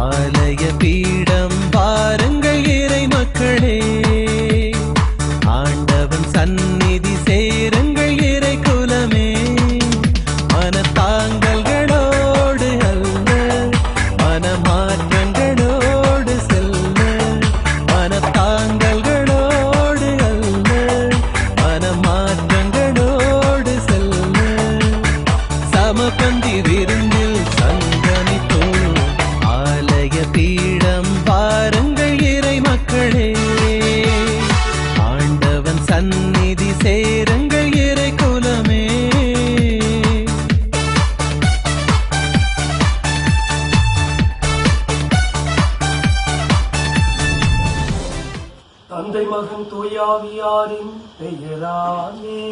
ஆலய பீடம் பாருங்கள் இறை மக்களே, ஆண்டவன் சந்நிதி சேருங்கள் இறை குலமே. மனத்தாங்கல்களோடு அல்ல, மனமாற்றங்களோடு செல்ல. மனத்தாங்கல்களோடு அல்ல, மனமாற்றங்களோடு செல்ல. சமபந்தி விருந்தில் சங்கமித்தோம், ஆலய பீடம் பாருங்கள் இறை மக்களே, ஆண்டவன் சந்நிதி சேருங்கள் இறை குலமே. தந்தை மகன் தூயாவியாரின் பெயராலே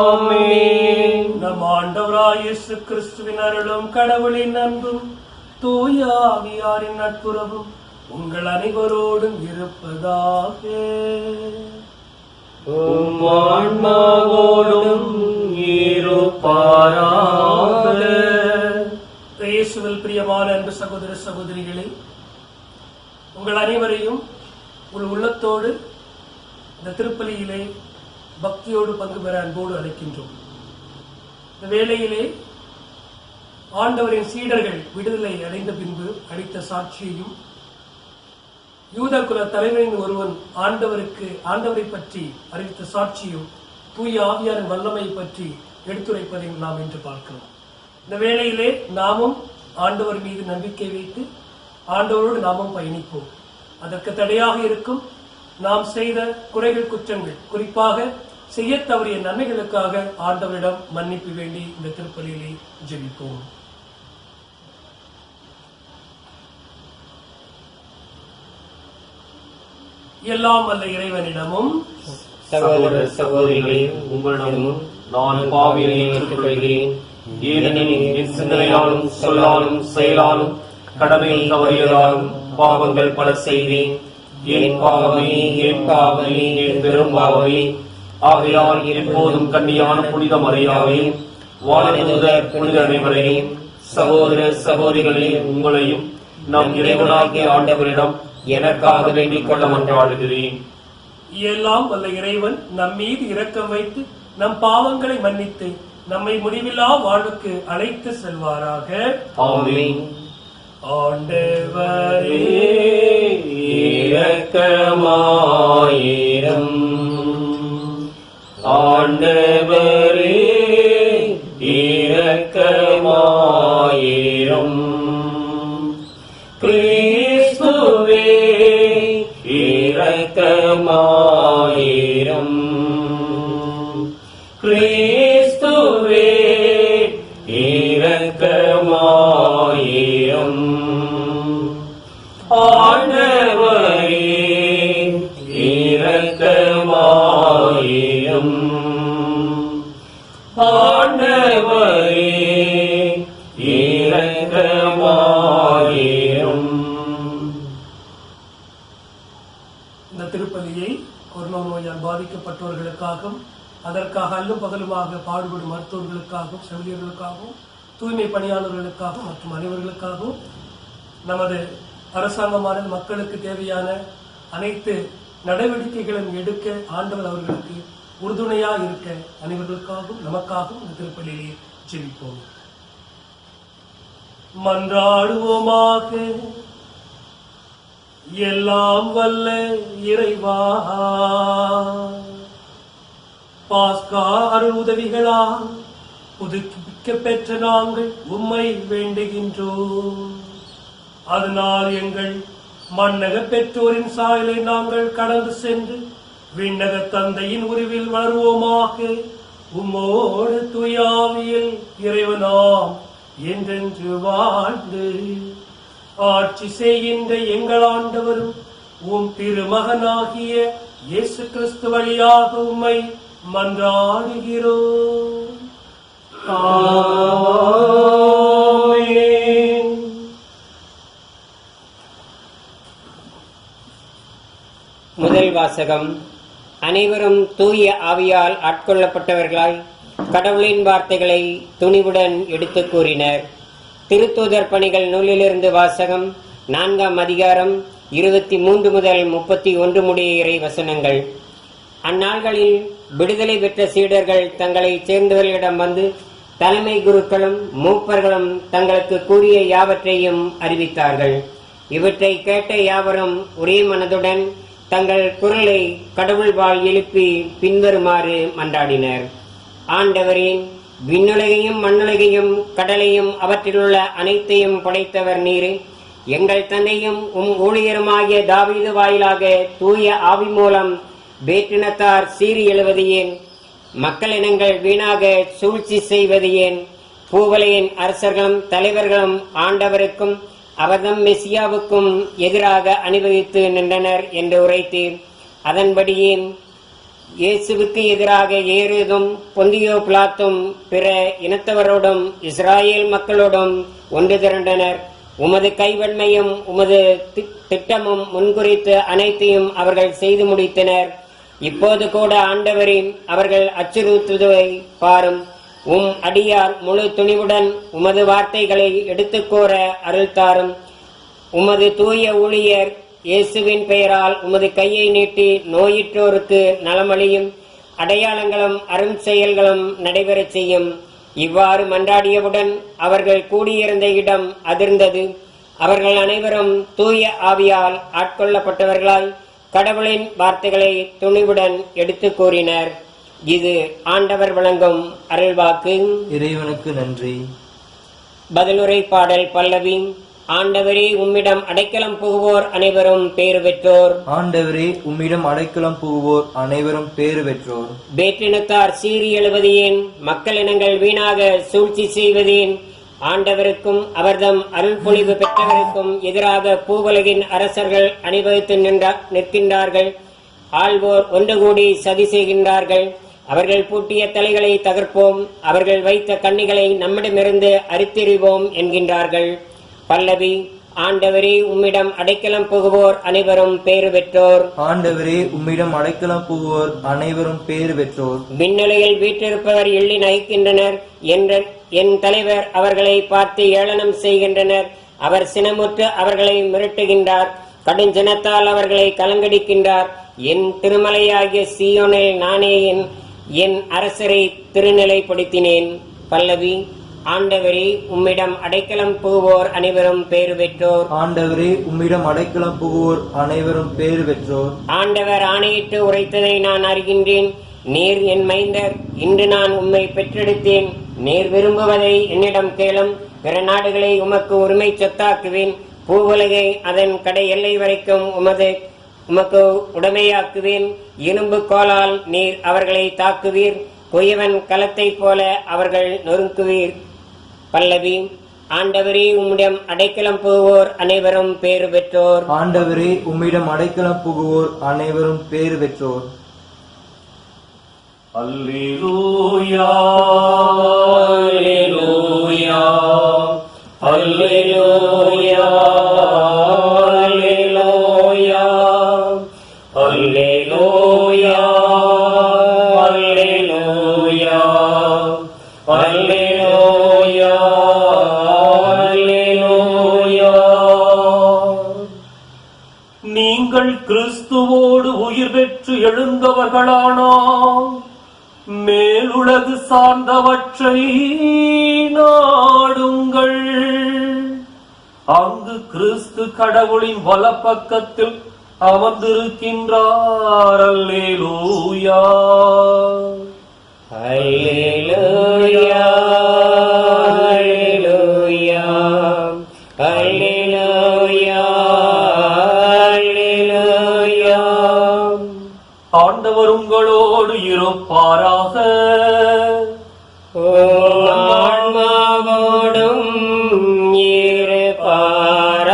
ஆமென். நம் ஆண்டவராய் இயேசு கிறிஸ்துவின் அருளும் கடவுளின் அன்பும் தூயாவியாரின் நட்புறவும் உங்கள் அனைவரோடும் இருப்பதாக. உம் ஆன்மாவோடும் இருப்பாராக. இயேசுவில் பிரியமான அன்பு சகோதர சகோதரிகளே, உங்கள் அனைவரையும் உங்கள் உள்ளத்தோடு இந்த திருப்பலியிலே பக்தியோடு பங்கு பெற அன்போடு அழைக்கின்றோம். இந்த வேளையிலே ஆண்டவரின் சீடர்கள் விடுதலை அடைந்த பின்பு அளித்த சாட்சியையும், யூத குல தலைவரின் ஒருவன் ஆண்டவரை பற்றி அறிவித்த சாட்சியும், தூய ஆவியாரின் வல்லமை பற்றி எடுத்துரைப்பதையும் நாம் இன்று பார்க்கிறோம். இந்த வேளையிலே நாமும் ஆண்டவர் மீது நம்பிக்கை வைத்து ஆண்டவரோடு நாமும் பயணிப்போம். அதற்கு தடையாக இருக்கும் நாம் செய்த குறைகள் குற்றங்கள், குறிப்பாக செய்ய தவறிய நன்மைகளுக்காக ஆண்டவரிடம் மன்னிப்பு வேண்டி இந்த திருப்பலியிலே ஜெபிப்போம். எல்லாம் வல்ல இறைவனிடமும் சகோதர சகோதரிகளே, உங்களிடமும் நான் பாவியை ஏற்றுக்கொள்கிறேன். ஏனெனில் என் சிந்தனையாலும் சொல்லாலும் செயலாலும் கடமையில் தவறியதாலும் பாவங்கள் பல செய்தேன். என் பாவமே என் பாவமே என் பெரும் பாவமே. ஆகையால் எப்போதும் கன்னியான புனித மரியாதையும் வானதூதர் புனித அனைவரையும் சகோதர சகோதரிகளே உங்களையும் நம் இறைவனாகிய ஆண்டவரிடம் எனக்காக வேண்டிக் கொள்ள மன்றாடுகிறேன். எல்லாம் வல்ல இறைவன் நம் மீது இரக்கம் வைத்து நம் பாவங்களை மன்னித்து நம்மை முடிவில்லா வாழ்வுக்கு அழைத்து செல்வாராக. ஆமென். ஆண்டவரே இரக்கமாயிரும். ஆண்டவரே இரக்கமாயிரும். கிறிஸ்துவே இரக்கமாயிரும். கிறிஸ்துவே இரக்கமாயிரும். ஆண்டவரே இரக்கமாயிரும். ஆண்டவரே இரக்கமாயிரும். இந்த திருப்பலியை கொரோனா நோயால் பாதிக்கப்பட்டவர்களுக்காகவும், அதற்காக அல்லும் பகலுமாக பாடுபடும் மருத்துவர்களுக்காகவும், செவிலியர்களுக்காகவும், தூய்மை பணியாளர்களுக்காகவும் மற்றும் அனைவர்களுக்காகவும் நமது அரசாங்கமானது மக்களுக்கு தேவையான அனைத்து நடவடிக்கைகளும் எடுக்க ஆண்டவர் அவர்களுக்கு உறுதுணையா இருக்க அனைவர்களுக்காகவும் நமக்காகவும் இந்த திருப்பலியை ஜெபிப்போம். மன்றாடுவோமாக. எல்லாம் வல்ல இறைவா, பாஸ்கா அருள் உதவிகளால் புதுப்பிக்க பெற்ற நாங்கள் உம்மை வேண்டுகின்றோம். அதனால் எங்கள் மன்னக பெற்றோரின் சாயலை நாங்கள் கடந்து சென்று விண்ணக தந்தையின் உருவில் வளருவோமாக. உம்மோடு தூயாவியில் இறைவனாம் என்றென்று வாழ்ந்து ஆட்சி செய்கின்ற எங்கள் ஆண்டவரும் உம் திருமகனாகிய இயேசு கிறிஸ்து வழியாக உம்மை மன்றாடுகிறோம். ஆமென். முதல் வாசகம். அனைவரும் தூய ஆவியால் ஆட்கொள்ளப்பட்டவர்களாய் கடவுளின் வார்த்தைகளை துணிவுடன் எடுத்து கூறினர். திருத்தூதர் பணிகள் நூலிலிருந்து வாசகம். 4ஆம் அதிகாரம் 23 முதல் 31 முடிய இறை வசனங்கள். அந்நாள்களில் விடுதலை பெற்ற சீடர்கள் தங்களை சேர்ந்தவர்களிடம் வந்து தலைமை குருக்களும் மூப்பர்களும் தங்களுக்கு கூறிய யாவற்றையும் அறிவித்தார்கள். இவற்றை கேட்ட யாவரும் ஒரே மனதுடன் தங்கள் குரலை கடவுள் வாழ் எழுப்பி பின்வருமாறு மன்றாடினர். ஆண்டவரின் விண்ணுலகையும் மண்ணுலகையும் கடலையும் அவற்றிலுள்ள அனைத்தையும் படைத்தவர் நீரே. எங்கள் தந்தையும் ஊழியருமாகிய தாவீது வாயிலாக தூய ஆவி மூலம் வேற்றினத்தார் சீறி எழுவது ஏன்? மக்கள் இனங்கள் வீணாக சூழ்ச்சி செய்வது ஏன்? பூவலையின் அரசர்களும் தலைவர்களும் ஆண்டவருக்கும் அவர்தம் மெசியாவுக்கும் எதிராக அணிவகுத்து நின்றனர் என்று உரைத்தீர். அதன்படியே இயேசுவுக்கு எதிராக ஏறுதும் பொந்தியோ பிலாத்தும் பிற இனத்தவரோடும் இஸ்ராயேல் மக்களோடும் ஒன்று திரண்டனர். உமது கைவன்மையும் உமது திட்டமும் முன்குறித்து அனைத்தையும் அவர்கள் செய்து முடித்தனர். இப்போது கூட ஆண்டவரின் அவர்கள் அச்சுறுத்துவதை பாரும். அடியார் முழு துணிவுடன் உமது வார்த்தைகளை எடுத்துக்கோர அருள்தாரும். உமது தூய ஊழியர் இயேசுவின் பெயரால் உமது கையை நீட்டி நோயிற்றோருக்கு நலமளியும். அடையாளங்களும் அரும் செயல்களும் நடைபெறச் செய்யும். இவ்வாறு மன்றாடியவுடன் அவர்கள் கூடியிருந்த இடம் அதிர்ந்தது. அவர்கள் அனைவரும் தூய ஆவியால் ஆட்கொள்ளப்பட்டவர்களாய் கடவுளின் வார்த்தைகளை துணிவுடன் எடுத்து கூறினர். இது ஆண்டவர் வழங்கும் அருள்வாக்கு. இறைவனுக்கு நன்றி. பதிலுரை பாடல் பல்லவி. ஆண்டவரே உம்மிடம் அடைக்கலம் புகுவோர் அனைவரும் பேறு பெற்றோர். ஆண்டவரே உம்மிடம் அடைக்கலம் புகுவோர் அனைவரும் பேறு பெற்றோர். வேற்றினத்தார் சீறி எழுவது ஏன்? மக்கள் இனங்கள் வீணாக சூழ்ச்சி செய்வதேன்? ஆண்டவருக்கும் அவர்தம் அருள் பொழிவு பெற்றவருக்கும் எதிராக பூவுலகின் அரசர்கள் அணிவகுத்து நிற்கின்றார்கள். ஆள்வோர் ஒன்று கூடி சதி செய்கின்றார்கள். அவர்கள் பூட்டிய தலைகளை தகர்ப்போம், அவர்கள் வைத்த கண்ணிகளை நம்மிடமிருந்து அறுத்தெறிவோம் என்கின்றார்கள். பல்லவி. ஆண்டவரே உம்மிடம் அடைக்கலம் புகுவோர் அனைவரும் பேறு பெற்றோர். ஆண்டவரே உம்மிடம் அடைக்கலம் புகுவோர் அனைவரும் பேறு பெற்றோர். விண்ணுலகில் வீற்றிருப்பவர் எள்ளி நகைக்கின்றனர். என் தலைவர் அவர்களை பார்த்து ஏளனம் செய்கின்றனர். அவர் சினமுற்று அவர்களை மிரட்டுகின்றார். கடுஞ்சினத்தால் அவர்களை கலங்கடிக்கின்றார். என் திருமலையாகிய சீயோனில் நானே என் அரசரை திருநிலைப்படுத்தினேன். பல்லவி. ஆண்டவரே உம்மிடம் அடைக்கலம் புகுவோர் அனைவரும் பேறு பெற்றோர். ஆண்டவரே உம்மிடம் அடைக்கலம் புகுவோர் அனைவரும் பேறு பெற்றோர். ஆண்டவர் ஆணையிட்டு உரைத்ததை நான் அறிகின்றேன். நீர் என் மைந்தர், இன்று நான் உம்மை பெற்றெடுத்தேன். நீர் விரும்புவதை என்னிடம் கேளும். பிற நாடுகளை உமக்கு உரிமை சொத்தாக்குவேன். பூவுலகை அதன் கடை எல்லை வரைக்கும் உமக்கு உடைமையாக்குவேன். இரும்பு கோலால் நீர் அவர்களை தாக்குவீர். குயவன் களத்தை போல அவர்கள் நொறுக்குவீர். பல்லவி. ஆண்டவரே உம்மிடம் அடைக்கலம் புகுவோர் அனைவரும் பேறு பெற்றோர். ஆண்டவரே உம்மிடம் அடைக்கலம் புகுவோர் அனைவரும் பேறு பெற்றோர். அல்லேலூயா அல்லேலூயா அல்லேலூயா அல்லேலூயா அல்லேலூயா அல்லேலூயா அல்லேலூயா அல்லேலூயா. நீங்கள் கிறிஸ்துவோடு உயிர் பெற்று எழுந்தவர்களானால் மேலுலகு சார்ந்தவற்றை நாடுங்கள். அங்கு கிறிஸ்து கடவுளின் வலப்பக்கத்தில் அமர்ந்திருக்கின்றார். அல்லேலூயா அல்லேலூயா அல்லேலூயா அல்லேலூயா அல்லேலூயா. ஆண்டவர் உங்களோடு இருப்பாராக. ஆன்மாவோடும் இருப்பாராக.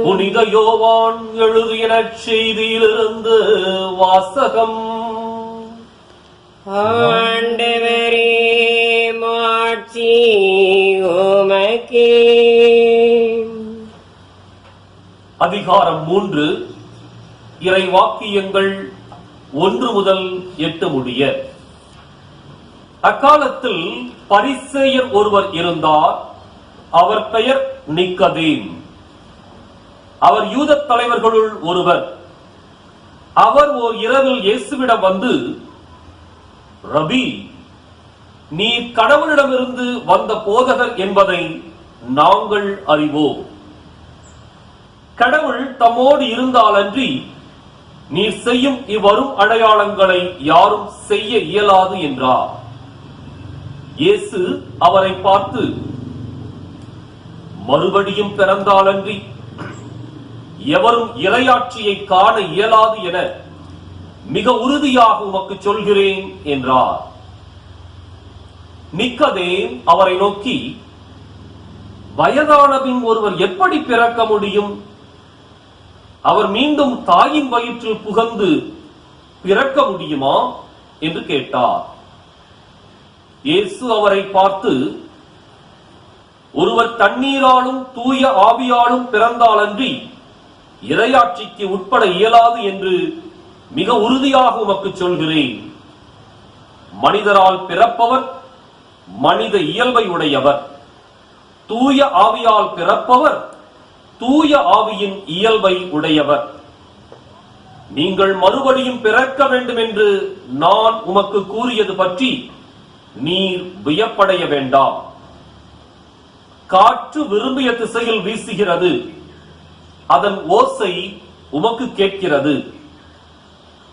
புனித யோவான் எழுதிய நற்செய்தியிலிருந்து வாசகம். ஆண்டவரே மாட்சி உமக்கே. அதிகாரம் 3. இறை வாக்கியங்கள் 1 முதல் 8 முடிய. அக்காலத்தில் பரிசேயர் ஒருவர் இருந்தார். அவர் பெயர் நிக்கதேம். அவர் யூத தலைவர்களுள் ஒருவர். அவர் ஓர் இரவில் இயேசுவிடம் வந்து, ரபி, நீர் கடவுளிடமிருந்து வந்த போதகர் என்பதை நாங்கள் அறிவோம். கடவுள் தம்மோடு இருந்தாலன்றி நீர் செய்யும் இவ்வரும் அடையாளங்களை யாரும் செய்ய இயலாது என்றார். இயேசு அவரை பார்த்து, மறுபடியும் பிறந்தாலன்றி எவரும் இறையாட்சியை காண இயலாது என மிக உறுதியாக உமக்கு சொல்கிறேன் என்றார். நிக்கதேம் அவரை நோக்கி, வயதானபின் ஒருவர் எப்படி பிறக்க முடியும்? அவர் மீண்டும் தாயின் வயிற்றில் புகுந்து பிறக்க முடியுமா என்று கேட்டார். இயேசு அவரை பார்த்து, ஒருவர் தண்ணீராலும் தூய ஆவியாலும் பிறந்தாலன்றி இறையாட்சிக்கு உட்பட இயலாது என்று மிக உறுதியாக உமக்கு சொல்கிறேன். மனிதரால் பிறப்பவர் மனித இயல்பை உடையவர், தூய ஆவியால் பிறப்பவர் தூய ஆவியின் இயல்பை உடையவர். நீங்கள் மறுபடியும் பிறக்க வேண்டும் என்று நான் உமக்கு கூறியது பற்றி நீர் வியப்படைய வேண்டாம். காற்று விரும்பிய திசையில் வீசுகிறது, அதன் ஓசை உமக்கு கேட்கிறது,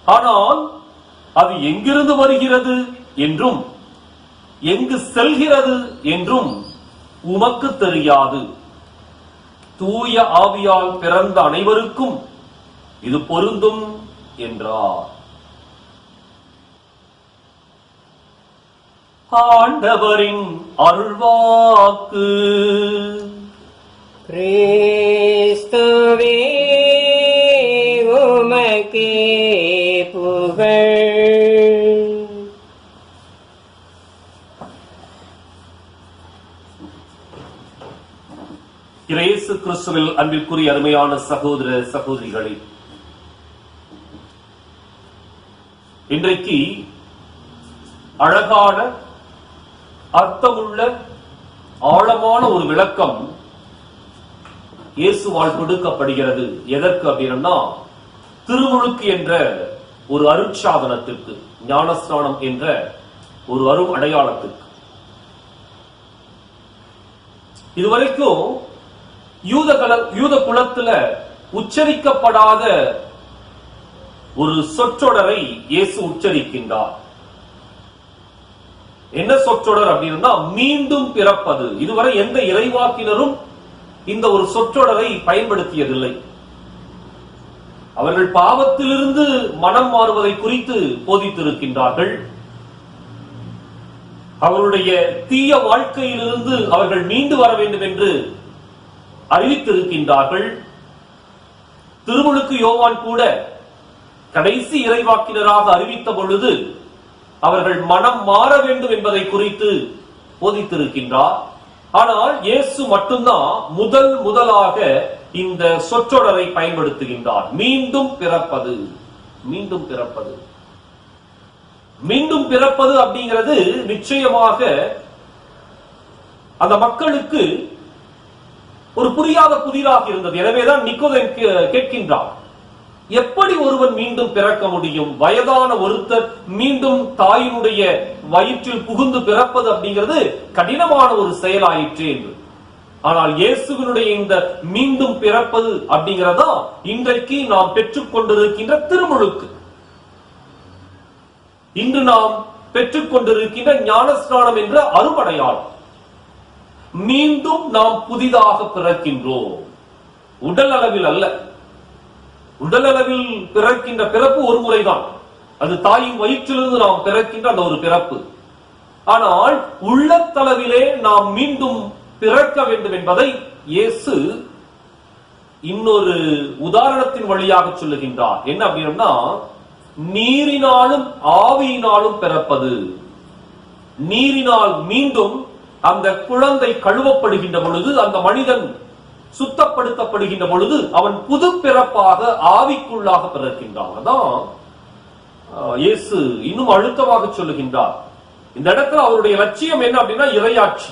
ஆனால் அது எங்கிருந்து வருகிறது என்றும் எங்கு செல்கிறது என்றும் உமக்கு தெரியாது. தூய ஆவியால் பிறந்த அனைவருக்கும் இது பொருந்தும் என்றார். ஆண்டவரின் அருள்வாக்கு. கிறிஸ்துவே உமக்கே புகழ். இயேசு கிறிஸ்துவில் அன்பிற்குரிய அருமையான சகோதர சகோதரிகளே, இன்றைக்கு அழகான அர்த்தமுள்ள ஆழமான ஒரு விளக்கம் இயேசுவால் கொடுக்கப்படுகிறது. எதற்கு அப்படின்னா, திருமுழுக்கு என்ற ஒரு அருட்சாதனத்திற்கு, ஞானஸ்நானம் என்ற ஒரு அரும் அடையாளத்திற்கு. இதுவரைக்கும் யூத குலத்துல உச்சரிக்கப்படாத ஒரு சொற்றொடரை இயேசு உச்சரிக்கின்றார். என்ன சொற்றொடர் அப்படின்னா, மீண்டும் பிறப்பது. இதுவரை எந்த இறைவாக்கினரும் இந்த ஒரு சொற்றொடரை பயன்படுத்தியதில்லை. அவர்கள் பாவத்திலிருந்து மனம் மாறுவதை குறித்து போதித்திருக்கின்றார்கள். அவருடைய தீய வாழ்க்கையிலிருந்து அவர்கள் மீண்டு வர வேண்டும் என்று அறிவித்திருக்கின்றார்கள். திருமுழுக்கு யோவான் கூட கடைசி இறைவாக்கினராக அறிவித்த பொழுது அவர்கள் மனம் மாற வேண்டும் என்பதை குறித்து போதித்திருக்கின்றார். ஆனால் இயேசு மட்டும்தான் முதலாக இந்த சொற்றொடரை பயன்படுத்துகின்றார். மீண்டும் பிறப்பது. மீண்டும் பிறப்பது. மீண்டும் பிறப்பது அப்படிங்கிறது நிச்சயமாக அந்த மக்களுக்கு ஒரு புரியாத புதிராக இருந்தது. எனவேதான் நிக்கோதேம் கேட்கின்றார், எப்படி ஒருவன் மீண்டும் பிறக்க முடியும்? வயதான ஒருத்தர் மீண்டும் தாயினுடைய வயிற்றில் புகுந்து பிறப்பது அப்படிங்கிறது கடினமான ஒரு செயலாயிற்று என்று. ஆனால் இயேசுவினுடைய இந்த மீண்டும் பிறப்பது அப்படிங்கிறதா இன்றைக்கு நாம் பெற்றுக் கொண்டிருக்கின்ற திருமுழுக்கு. இன்று நாம் பெற்றுக் கொண்டிருக்கின்ற ஞானஸ்நானம் என்ற அருமடையாளம். மீண்டும் நாம் புதிதாக பிறக்கின்றோம். உடல் அளவில் அல்ல. உடல் அளவில் பிறக்கின்ற பிறப்பு ஒரு முறைதான். அது தாயின் வயிற்றிலிருந்து நாம் பிறக்கின்ற அந்த ஒரு பிறப்பு. ஆனால் உள்ளத்தளவிலே நாம் மீண்டும் பிறக்க வேண்டும் என்பதை இயேசு இன்னொரு உதாரணத்தின் வழியாக சொல்லுகின்றார். என்ன அப்படின்னா, நீரினாலும் ஆவியினாலும் பிறப்பது. நீரினால் மீண்டும் அந்த குழந்தை கழுவப்படுகின்ற பொழுது, அந்த மனிதன் சுத்தப்படுத்தப்படுகின்ற பொழுது அவன் புது பிறப்பாக ஆவிக்குள்ளாக பிறக்கின்றான். அதான் இயேசு இன்னும் அழுத்தமாக சொல்லுகின்றார். இந்த இடத்துல அவருடைய லட்சியம் என்ன அப்படின்னா இறையாட்சி.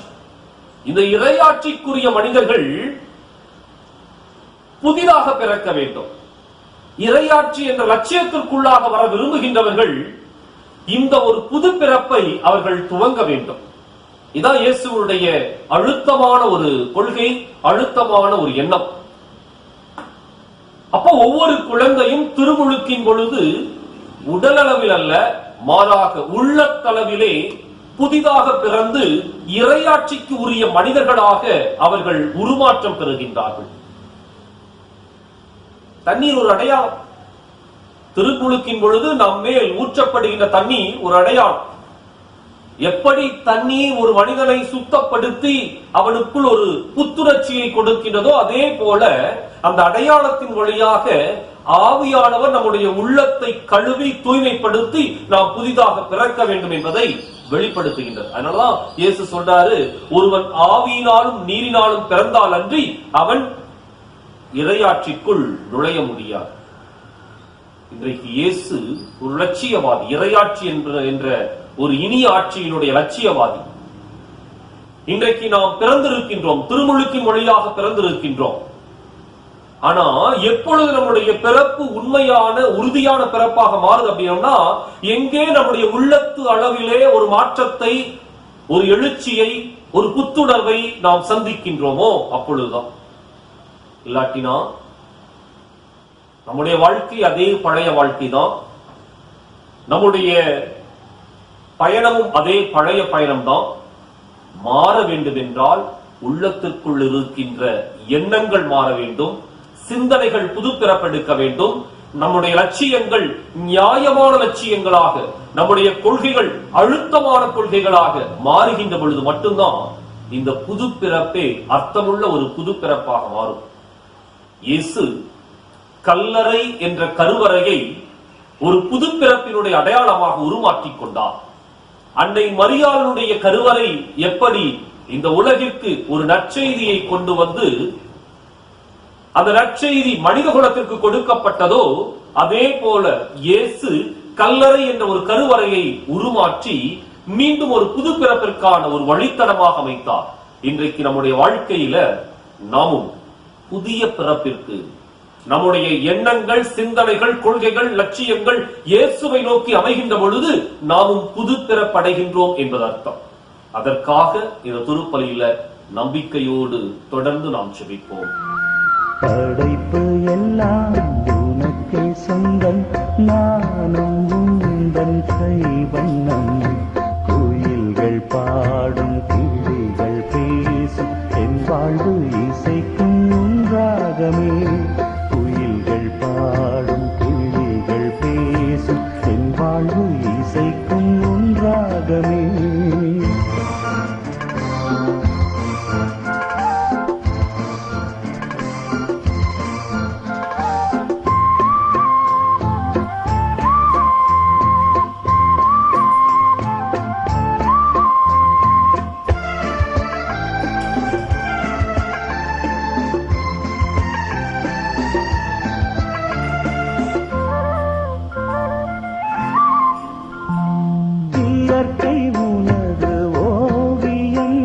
இந்த இறையாட்சிக்குரிய மனிதர்கள் புதிதாக பிறக்க வேண்டும். இறையாட்சி என்ற லட்சியத்திற்குள்ளாக வர விரும்புகின்றவர்கள் இந்த ஒரு புது பிறப்பை அவர்கள் துவங்க வேண்டும். இதான் இயேசுவுடைய அழுத்தமான ஒரு கொள்கை, அழுத்தமான ஒரு எண்ணம். அப்போ ஒவ்வொரு குழந்தையும் திருமுழுக்கின் பொழுது உடல் அளவில் அல்ல, மாறாக உள்ளத்தளவிலே புதிதாக பிறந்து இறையாட்சிக்கு உரிய மனிதர்களாக அவர்கள் உருமாற்றம் பெறுகின்றார்கள். தண்ணீர் ஒரு அடையாளம். திருமுழுக்கின் பொழுது நம் மேல் ஊற்றப்படுகின்ற தண்ணீர் ஒரு அடையாளம். எப்படி தண்ணீர் ஒரு மனிதனை சுத்தப்படுத்தி அவனுக்குள் ஒரு புத்துணர்ச்சியை கொடுக்கின்றதோ அதே போல அந்த அடையாளத்தின் வழியாக ஆவியானவர் நம்முடைய உள்ளத்தை கழுவி தூய்மைப்படுத்தி நாம் புதிதாக பிறக்க வேண்டும் என்பதை வெளிப்படுத்துகின்றது. அதனாலதான் இயேசு சொல்றாரு, ஒருவன் ஆவியினாலும் நீரினாலும் பிறந்தால் அன்றி அவன் இறையாட்சிக்குள் நுழைய முடியாது. இன்றைக்கு இயேசு ஒரு லட்சியவாதி, இறையாட்சி என்ற ஒரு இனிய ஆட்சியினுடைய லட்சியவாதி. இன்றைக்கு நாம் பிறந்திருக்கின்றோம், திருமுழுக்கின் வழியாக பிறந்திருக்கின்றோம். ஆனா எப்பொழுது நம்முடைய பிறப்பு உண்மையான உறுதியான பிறப்பாக மாறுது அப்படின்னா, எங்கே நம்முடைய உள்ளத்து அளவிலே ஒரு மாற்றத்தை, ஒரு எழுச்சியை, ஒரு புத்துணர்வை நாம் சந்திக்கின்றோமோ அப்பொழுதுதான். இல்லாட்டினா நம்முடைய வாழ்க்கை அதே பழைய வாழ்க்கை தான், நம்முடைய பயணமும் அதே பழைய பயணம்தான். மாற வேண்டும் என்றால் உள்ளத்திற்குள் இருக்கின்ற எண்ணங்கள் மாற வேண்டும், சிந்தனைகள் புது பிறப்பெடுக்க வேண்டும், நம்முடைய லட்சியங்கள் நியாயமான லட்சியங்களாக, நம்முடைய கொள்கைகள் அழுத்தமான கொள்கைகளாக மாறுகின்ற பொழுது மட்டும்தான் இந்த புது பிறப்பே அர்த்தமுள்ள ஒரு புது பிறப்பாக மாறும். இயேசு கல்லறை என்ற கருவறையை ஒரு புது பிறப்பினுடைய அடையாளமாக உருமாற்றிக் கொண்டார். அன்னை மரியாளுடைய கருவறை எப்படி இந்த உலகிற்கு ஒரு நற்செய்தியை கொண்டு வந்து அந்த நற்செய்தி மனித குலத்திற்கு கொடுக்கப்பட்டதோ அதே போல இயேசு கல்லறை என்ற ஒரு கருவறையை உருமாற்றி மீண்டும் ஒரு புது பிறப்பிற்கான ஒரு வழித்தடமாக அமைத்தார். இன்றைக்கு நம்முடைய வாழ்க்கையில நாமும் புதிய பிறப்பிற்கு நம்முடைய எண்ணங்கள், சிந்தனைகள், கொள்கைகள், லட்சியங்கள் இயேசுவை நோக்கி அமைகின்ற பொழுது நாமும் புது பிறப்படைகின்றோம் என்பது அர்த்தம். அதற்காக இந்த திருப்பலியில நம்பிக்கையோடு தொடர்ந்து நாம் செபிப்போம். படைப்பு எல்லாம் உனக்கே சொந்தம், நானும் உந்தன் கைவண்ணம். குயில்கள் பாடும், கிளிகள் பேசும், என் வாழ்வு இசைக்கும் உன்றாகமே. குயில்கள் பாடும், கிளிகள் பேசும், என் வாழ்வு இசைக்கும் உன்றாகமே. இயற்கை உனது ஓவியம்,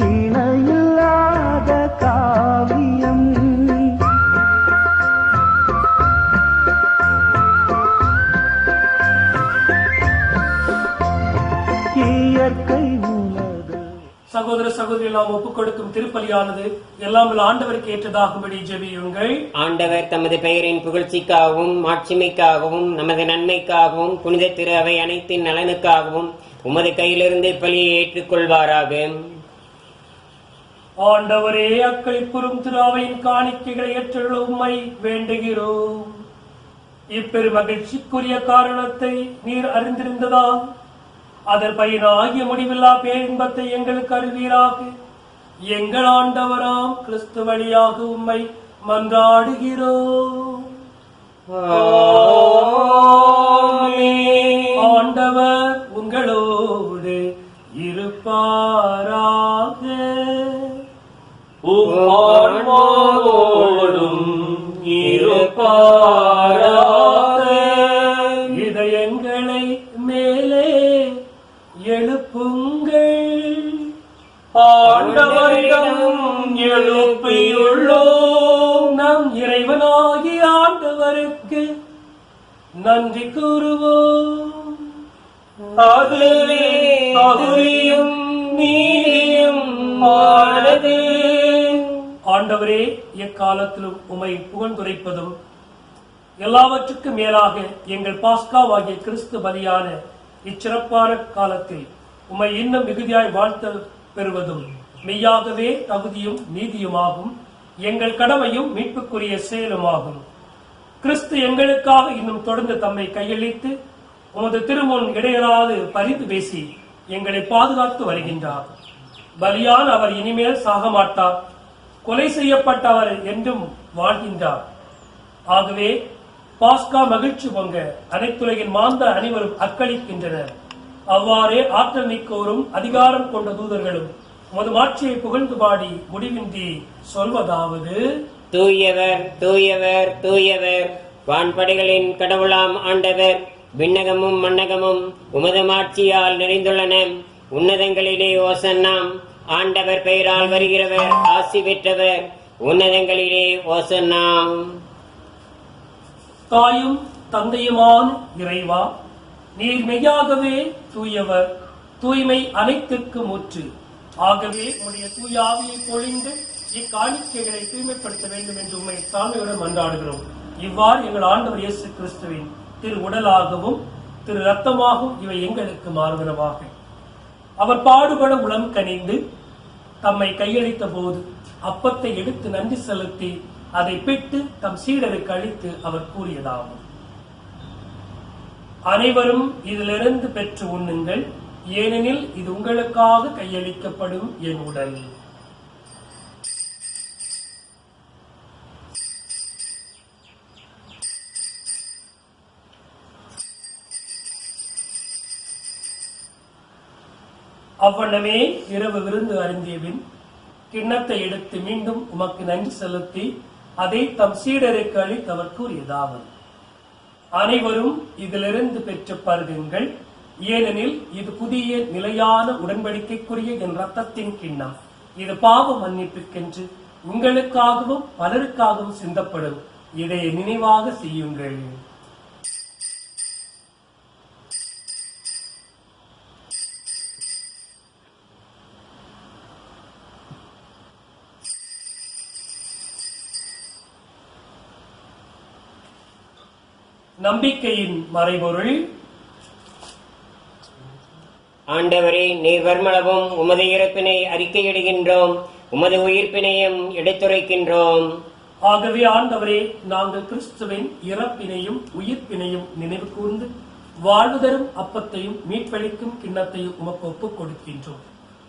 இணையில்லாத காவியம். இயற்கை உனது. சகோதர சகோதரி, நாம் ஒப்புக் கொடுக்கும் திருப்பலியானது எல்லாம் ஆண்டவருக்கு ஏற்றதாகும்படி ஜெபியுங்கள். ஆண்டவர் தமது பெயரின் புகழ்ச்சிக்காகவும் மாட்சிமைக்காகவும் நமது நன்மைக்காகவும் புனித திரு அவை அனைத்தின் நலனுக்காகவும் உமது கையிலிருந்து பலியை ஏற்றுக்கொள்வாராக. ஆண்டவரே, அக்களிப்புறும் திரு அவையின் காணிக்கைகளை ஏற்றுள்ள உம்மை வேண்டுகிறோம். இப்பெரு மகிழ்ச்சிக்குரிய காரணத்தை நீர் அறிந்திருந்ததால் அதன் பயனாகிய முடிவில்லா பேரின்பத்தை எங்களுக்கு அருள்வீராக. எங்கள் ஆண்டவராம் கிறிஸ்து வழியாக உம்மை மன்றாடுகிறோம். ஆண்டவர் உங்களோடு இருப்பாராக. ஆன்மாவோடும் இருப்பாராக. இதயங்களை மேலே எழுப்ப ஆண்டவரிடம் எழுப்பியுள்ளோம். நம் இறைவனாகிய ஆண்டவருக்கு நன்றி கூறுவோம். அதுவே தகுதியும் நீதியும் ஆனது. ஆண்டவரே, எக்காலத்திலும் உம்மை புகழ்ந்துரைப்பதும் எல்லாவற்றுக்கும் மேலாக எங்கள் பாஸ்காவாகிய கிறிஸ்து பலியான இச்சிறப்பான காலத்தில் உம்மை இன்னும் மிகுதியாய் வாழ்த்த பெறுவதும் மெய்யாகவே தகுதியும் நீதியுமாகும், எங்கள் கடமையும் மீட்புக்குரிய செயலுமாகும். கிறிஸ்து எங்களுக்காக இன்னும் தொடர்ந்து தம்மை கையளித்து உமது திருமுன் இடையராது பரிந்து பேசி எங்களை பாதுகாத்து வருகின்றார். பலியான அவர் இனிமேல் சாக மாட்டார், கொலை செய்யப்பட்டவர் என்றும் வாழ்கின்றார். ஆகவே பாஸ்கா மகிழ்ச்சி பொங்க அனைத்துலகின் மாந்த அனைவரும் அக்களிக்கின்றனர். அவ்வாறே ஆற்றல் மிக்கோரும் அதிகாரம் கொண்ட தூதர்களும் உமது மாட்சியை புகழ்ந்து பாடி முடிவின்றி சொல்வதாவது: தூயவர் தூயவர் தூயவர், வான்படைகளின் கடவுளாம் ஆண்டவர். விண்ணகமும் மண்ணகமும் உமது மாட்சியால் நிறைந்துள்ளன. உன்னதங்களிலே ஓசன்னாம். ஆண்டவர் பெயரால் வருகிறவர் ஆசி பெற்றவர். உன்னதங்களிலே ஓசன்னாம். தாயும் தந்தையுமான இறைவா, நீர் மெய்யாகவே தூயவர், தூய்மை அனைத்திற்கும் ஊற்று. ஆகவே உடைய தூய ஆவியை பொழிந்து இக்காணிக்கைகளை தூய்மைப்படுத்த வேண்டும் என்று உம்மை தாழ்மையுடன் மன்றாடுகிறோம். இவ்வாறு எங்கள் ஆண்டவர் இயேசு கிறிஸ்துவின் திரு உடலாகவும் திரு இரத்தமாகவும் இவை எங்களுக்கு மாறுவனவாக. அவர் பாடுபட உளம் கனிந்து தம்மை கையளித்த போது அப்பத்தை எடுத்து நன்றி செலுத்தி அதை பெற்று தம் சீடருக்கு அளித்து அவர் கூறியதாகும்: அனைவரும் இதிலிருந்து பெற்று உண்ணுங்கள், ஏனெனில் இது உங்களுக்காக கையளிக்கப்படும் என் உடல். அவ்வண்ணமே இரவு விருந்து அருந்தியபின் கிண்ணத்தை எடுத்து மீண்டும் உமக்கு நன்றி செலுத்தி அதை தம் சீடருக்கு அளித்து அவர் கூறியதாவது: அனைவரும் இதிலிருந்து பெற்று பருகுங்கள், ஏனெனில் இது புதிய நிலையான உடன்படிக்கைக்குரிய என் ரத்தத்தின் கிண்ணம். இது பாவ மன்னிப்புக்கென்று உங்களுக்காகவும் பலருக்காகவும் சிந்தப்படும். இதை நினைவாக செய்யுங்கள். நம்பிக்கையின் மறைபொருள். ஆண்டவரே, நீர் வருமளவும் உமது இறப்பினை அறிக்கையிடுகின்றோம், உமது உயிர்ப்பினையும் எடுத்துரைக்கின்றோம். ஆகவே ஆண்டவரே, நாங்கள் கிறிஸ்துவின் இறப்பினையும் உயிர்ப்பினையும் நினைவு கூர்ந்து வாழ்வு தரும் அப்பத்தையும் மீட்பளிக்கும் கிண்ணத்தையும் உமக்கு ஒப்புக் கொடுக்கின்றோம்.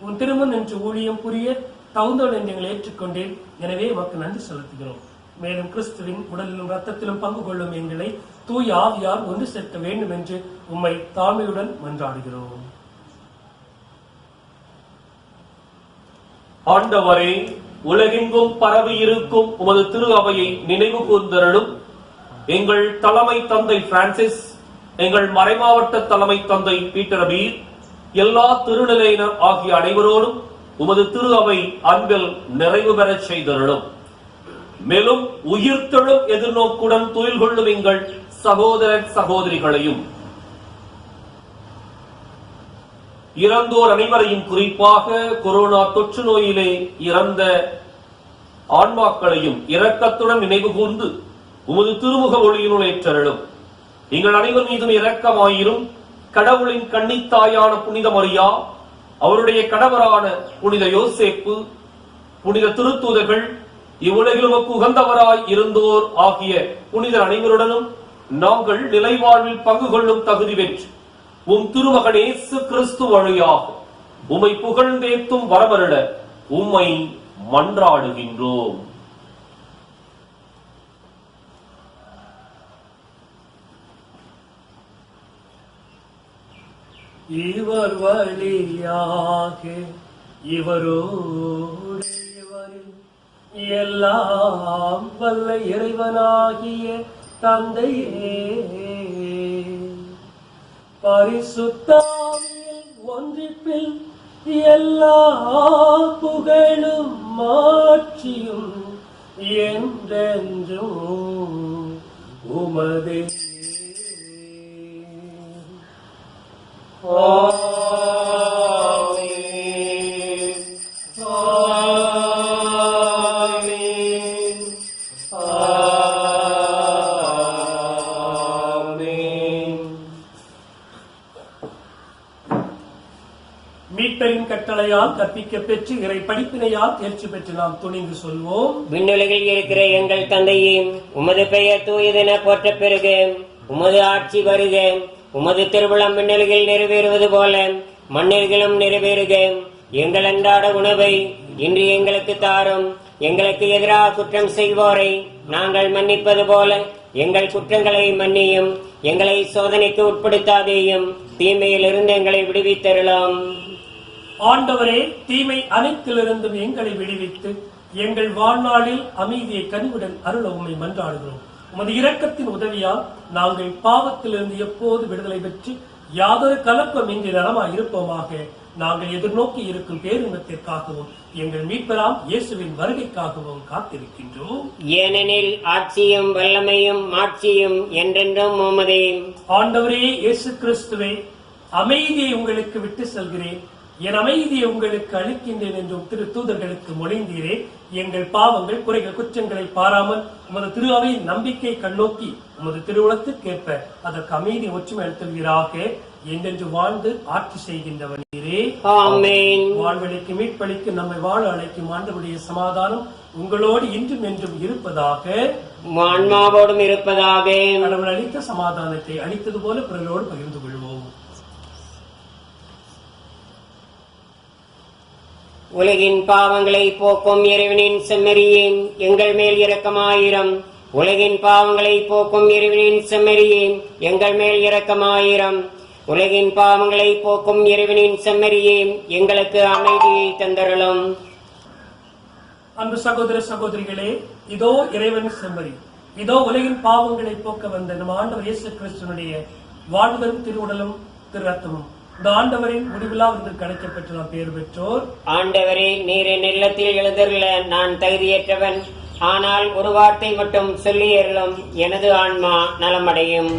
உன் திருமண் என்று ஊழியம் புரிய தகுந்தோடு என்று எங்களை ஏற்றுக்கொண்டேன். எனவே உமக்கு நன்றி செலுத்துகிறோம். மேலும் கிறிஸ்துவின் உடலிலும் ரத்தத்திலும் பங்கு கொள்ளும் எங்களை தூய ஆவியார் ஒன்று சேர்க்க வேண்டும் என்று உம்மை தாழ்மையுடன் மன்றாடுகிறோம். ஆண்டவரே, உலகெங்கும் பரவி இருக்கும் உமது திரு அவையை நினைவு கூர்ந்தருளும். எங்கள் தலைமை தந்தை பிரான்சிஸ், எங்கள் மறைமாவட்ட தலைமை தந்தை பீட்டர் பீர், எல்லா திருநிலையினர் ஆகிய அனைவரோடும் உமது திரு அவை அன்பில் நிறைவு பெறச் செய்தருளும். மேலும் உயிர்த்தெழும் எதிர்நோக்குடன் துயில் கொள்ளும் எங்கள் சகோதர சகோதரிகளையும், இறந்தோர் அனைவரையும், குறிப்பாக கொரோனா தொற்று நோயிலே இறந்த ஆன்மாக்களையும் இரக்கத்துடன் நினைவு கூர்ந்து உமது திருமுக ஒளியினுள் ஏற்றருளும். எங்கள் அனைவர் மீதும் இரக்கமாயிரும். கடவுளின் கன்னித்தாயான புனித மரியா, அவருடைய கணவரான புனித யோசேப்பு, புனித திருத்தூதர்கள், இவ்வுலகில் உமக்கு உகந்தவராய் இருந்தோர் ஆகிய புனித அனைவருடனும் நாங்கள் நிலைவாழ்வில் பங்கு கொள்ளும் தகுதி பெற்று உம் திருமகன் இயேசு கிறிஸ்து வழியாக உம்மை புகழ்ந்தேத்தும் வரமருள உம்மை மன்றாடுகின்றோம். இவர் வழியாக இவரோடு இவரில் எல்லாம் வல்ல இறைவனாகிய தந்தையே, பரிசுத்த ஆவியின் ஒன்றிப்பில் எல்லா புகழும் மாட்சியும் என்றென்றும் உமதே. ஆமென். ஆமென். ஆமென். மீட்பரின் கட்டளையால் கற்பிக்க பெற்று இறை படிப்பினையால் தேர்ச்சி பெற்று நாம் துணிந்து சொல்வோம். விண்ணுலகில் இருக்கிற எங்கள் தந்தையே, உமது பெயர் தூயதென போற்ற பெறுக. உமது ஆட்சி வருக. உமது திருவிழம் விண்ணுலகில் நிறைவேறுவது போல மண்ணிலும் நிறைவேறுக. எங்கள் அன்றாட உணவை இன்று எங்களுக்கு தாரும். எங்களுக்கு எதிராக குற்றம் செய்வோரை நாங்கள் மன்னிப்பது போல எங்கள் குற்றங்களை மன்னியும். எங்களை சோதனைக்கு உட்படுத்தாதேயும், தீமையிலிருந்து எங்களை விடுவித்தருளாம். ஆண்டவரே, தீமை அனைத்திலிருந்தும் எங்களை விடுவித்து எங்கள் வாழ்நாளில் அமைதியை கனிவுடன் அருள உம்மை மன்றாடுகிறோம். உமது இரக்கத்தின் உதவியால் நாங்கள் பாவத்திலிருந்து எப்போது விடுதலை பெற்று யாதொரு கலப்பமின்றி நலமாய் இருப்போமாக. நாங்கள் எதிர்நோக்கி இருக்கும் பேரின்பத்திற்காகவும் எங்கள் மீட்பராம் இயேசுவின் வருகைக்காகவும் காத்திருக்கின்றோம். ஏனெனில் ஆட்சியும் வல்லமையும் மாட்சியும் என்றென்றும் உமதே. ஆண்டவரே இயேசு கிறிஸ்துவே, அமைதியை உங்களுக்கு விட்டு செல்கிறேன், என் அமைதியை உங்களுக்கு அளிக்கின்றேன் என்றும் திரு தூதர்களுக்கு மொழிந்தீரே. எங்கள் பாவங்கள் குறைகள் குற்றங்களை பாராமல் உமது திரு அவையின் நம்பிக்கை கண்ணோக்கி உமது திருவுளத்துக்கேற்ப அதற்கு அமைதி ஒற்றுமை அளித்தல்வீராக. என்றென்று வாழ்ந்து ஆட்சி செய்கின்றவனீரே. ஆமென். வாழ்வழிக்கு மீட்பளிக்கு நம்மை வாழ அழைக்கும் ஆண்டவருடைய சமாதானம் உங்களோடு இன்றும் என்றும் இருப்பதாக. ஆன்மாவோடும் இருப்பதாக. கடவுள் அளித்த சமாதானத்தை அளித்தது போல பிறரோடு பகிர்ந்து கொள்வோம். உலகின் பாவங்களை போக்கும் இறைவனின் செம்மறியே, எங்கள் மேல் இரக்கமாயிரம். உலகின் பாவங்களை போக்கும் இறைவனின் செம்மறியே, எங்கள் மேல் இரக்கமாயிரம். உலகின் பாவங்களை போக்கும் இறைவனின் செம்மறியே, எங்களுக்கு அமைதியை தந்தருளும். அன்பு சகோதர சகோதரிகளே, இதோ இறைவன் செம்மறி, இதோ உலகின் பாவங்களை போக்க வந்த நம் ஆண்டவர் இயேசு கிறிஸ்துவனுடைய வாழ்வுதலும் திருவுடலும் திரு ரத்தமும் இந்த ஆண்டவரின் முடிவிலா விருதுக்கு அழைக்கப்பட்டு நாம் பேர் பெற்றோர். ஆண்டவரே, நீர் என் இல்லத்தில் எழுதருள நான் தகுதியற்றவன். ஆனால் ஒரு வார்த்தை மட்டும் சொல்லி அருளும், எனது ஆன்மா நலமடையும்.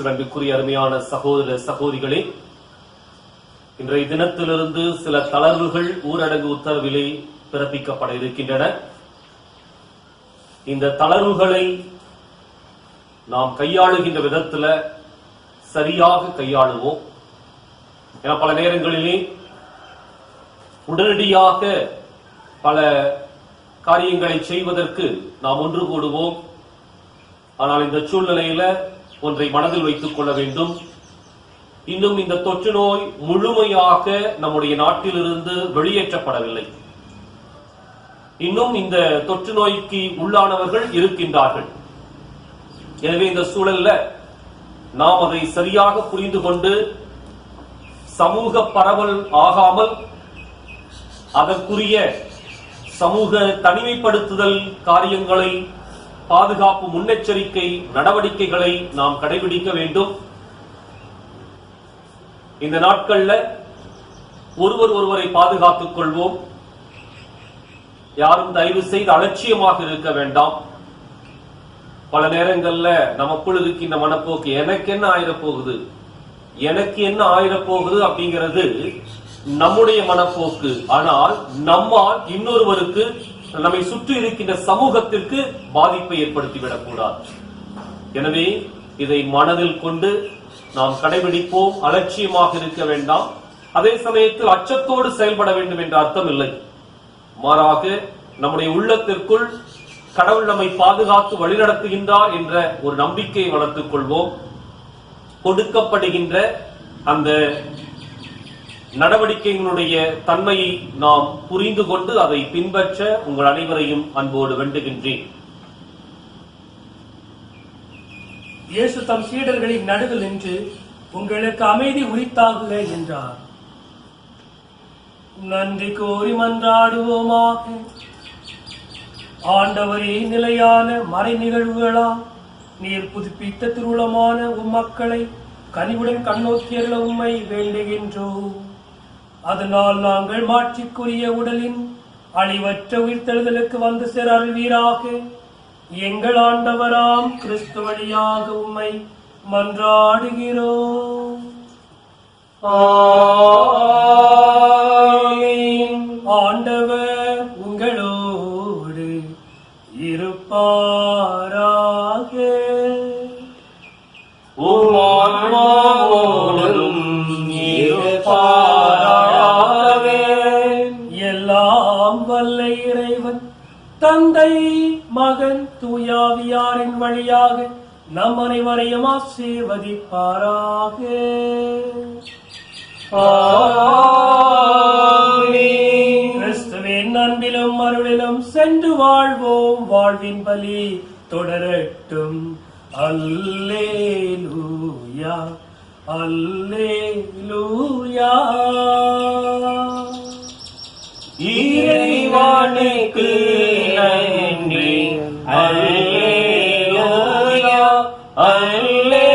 அன்புக்குரிய அருமையான சகோதர சகோதரிகளே, இன்றைய தினத்திலிருந்து சில தளர்வுகள் ஊரடங்கு உத்தரவிலே பிறப்பிக்கப்பட இருக்கின்றன. இந்த தளர்வுகளை நாம் கையாளுகின்ற விதத்துல சரியாக கையாளுவோம். ஏன்னா பல நேரங்களிலே உடனடியாக பல காரியங்களை செய்வதற்கு நாம் ஒன்று கூடுவோம். ஆனால் இந்த சூழ்நிலையில ஒன்றை மனதில் வைத்துக் கொள்ள வேண்டும். இன்னும் இந்த தொற்று நோய் முழுமையாக நம்முடைய நாட்டிலிருந்து வெளியேற்றப்படவில்லை. இன்னும் இந்த தொற்று நோய்க்கு உள்ளானவர்கள் இருக்கின்றார்கள். எனவே இந்த சூழல்ல நாம் அதை சரியாக புரிந்து கொண்டு சமூக பரவல் ஆகாமல் அதற்குரிய சமூக தனிமைப்படுத்துதல் காரியங்களை, பாதுகாப்பு முன்னெச்சரிக்கை நடவடிக்கைகளை நாம் கடைபிடிக்க வேண்டும். இந்த நாட்கள்ல ஒருவரை பாதுகாத்துக் கொள்வோம். யாரும் தயவு செய்து அலட்சியமாக இருக்க வேண்டாம். பல நேரங்கள்ல நமக்குள் இருக்கின்ற மனப்போக்கு எனக்கு என்ன ஆயிரப்போகுது, எனக்கு என்ன ஆயிரப்போகுது அப்படிங்கிறது நம்முடைய மனப்போக்கு. ஆனால் நம்மால் இன்னொருவருக்கு, நம்மை சுற்றி இருக்கின்ற சமூகத்திற்கு பாதிப்பை ஏற்படுத்திவிடக் கூடாது. எனவே இதை மனதில் கொண்டு நாம் கடைபிடிப்போம். அலட்சியமாக இருக்க வேண்டாம். அதே சமயத்தில் அச்சத்தோடு செயல்பட வேண்டும் என்ற அர்த்தம் இல்லை. மாறாக நம்முடைய உள்ளத்திற்குள் கடவுள் நம்மை பாதுகாத்து வழிநடத்துகின்றார் என்ற ஒரு நம்பிக்கையை வளர்த்துக் கொள்வோம். கொடுக்கப்படுகின்ற அந்த நடவடிக்கைகளுடைய தன்மையை நாம் புரிந்து கொண்டு அதை பின்பற்ற உங்கள் அனைவரையும் அன்போடு வேண்டுகின்றேன். இயேசு தம் சீடர்களின் நடுவில் நின்று உங்களுக்கு அமைதி உரித்தாகுக என்றார். நன்றி கூறி மன்றாடுவோமாக. ஆண்டவரே, நிலையான மறை நிகழ்வுகளால் நீர் புதுப்பித்த திருவுளமான உம்மக்களை கனிவுடன் கண்ணோக்கியருள உம்மை வேண்டுகின்றோம். அதனால் நாங்கள் மாட்சிக்குரிய உடலின் அழிவற்ற உயிர்த்தெழுதலுக்கு வந்து சேர அருள்வீராக. எங்கள் ஆண்டவராம் கிறிஸ்து வழியாக உம்மை மன்றாடுகிறோம். ஆண்டவர் உங்களோடு இருப்பாராக. எல்லாம் வல்ல இறைவன் தந்தை, மகன், தூயாவியாரின் வழியாக நம் அனைவரையும் ஆசீர்வதிப்பாராக. கிறிஸ்துவின் அன்பிலும் அருளிலும் சென்று வாழ்வோம். வாழ்வின் பலி தொடரட்டும். அல்லேலூயா, அல்லேலூயா. இறைவனுக்கு நன்றி. அல்லேலூயா, அல்லேலூயா.